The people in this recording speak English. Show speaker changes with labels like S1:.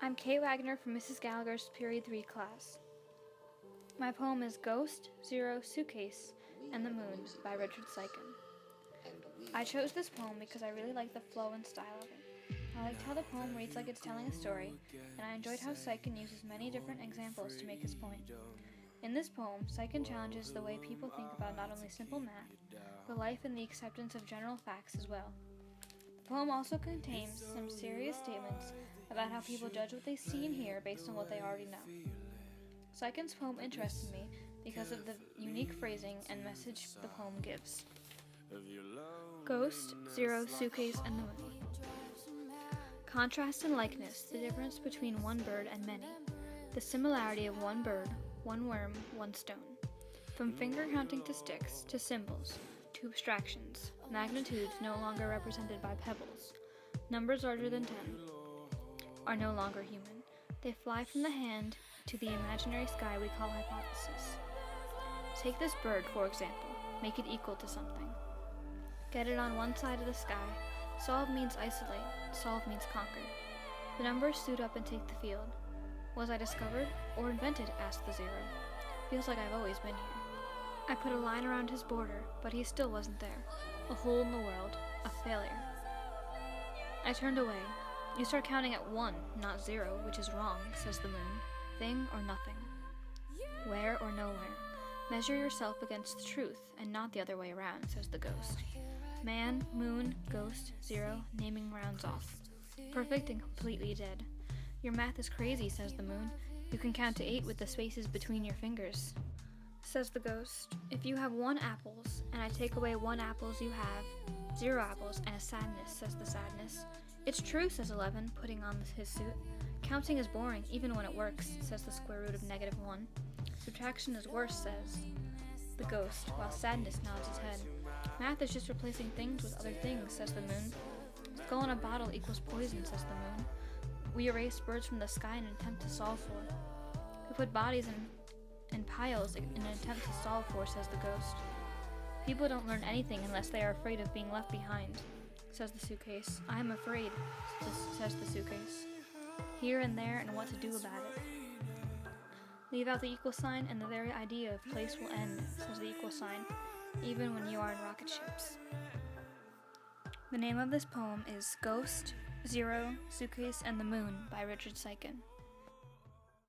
S1: I'm Kate Wagner from Mrs. Gallagher's Period 3 class. My poem is Ghost, Zero, Suitcase, and the Moon by Richard Siken. I chose this poem because I really like the flow and style of it. I liked how the poem reads like it's telling a story, and I enjoyed how Siken uses many different examples to make his point. In this poem, Siken challenges the way people think about not only simple math, but life and the acceptance of general facts as well. The poem also contains some serious statements about how people judge what they see and hear based on what they already know. Siken's poem interested me because of the unique phrasing and message the poem gives. Ghost, Zero, Suitcase, and the Moon. Contrast and likeness, the difference between one bird and many. The similarity of one bird, one worm, one stone. From finger counting to sticks, to symbols, to abstractions, magnitudes no longer represented by pebbles. Numbers larger than 10 are no longer human. They fly from the hand to the imaginary sky we call hypothesis. Take this bird, for example. Make it equal to something. Get it on one side of the sky. Solve means isolate. Solve means conquer. The numbers suit up and take the field. Was I discovered or invented? Asked the zero. Feels like I've always been here. I put a line around his border, but he still wasn't there. A hole in the world. A failure. I turned away. You start counting at 1, not 0, which is wrong, says the moon. Thing or nothing. Where or nowhere. Measure yourself against the truth, and not the other way around, says the ghost. Man, moon, ghost, 0, naming rounds off. Perfect and completely dead. Your math is crazy, says the moon. You can count to 8 with the spaces between your fingers. Says the ghost, if you have 1 apples, and I take away 1 apples you have, 0 apples and a sadness, says the sadness. It's true, says 11, putting on his suit. Counting is boring, even when it works, says the square root of -1. Subtraction is worse, says the ghost, while sadness nods his head. Math is just replacing things with other things, says the moon. Skull in a bottle equals poison, says the moon. We erase birds from the sky in an attempt to solve for. We put bodies in piles in an attempt to solve for, says the ghost. People don't learn anything unless they are afraid of being left behind, says the suitcase. I am afraid, says the suitcase. Here and there and what to do about it. Leave out the equal sign and the very idea of place will end, says the equal sign, even when you are in rocket ships. The name of this poem is Ghost, Zero, Suitcase, and the Moon by Richard Siken.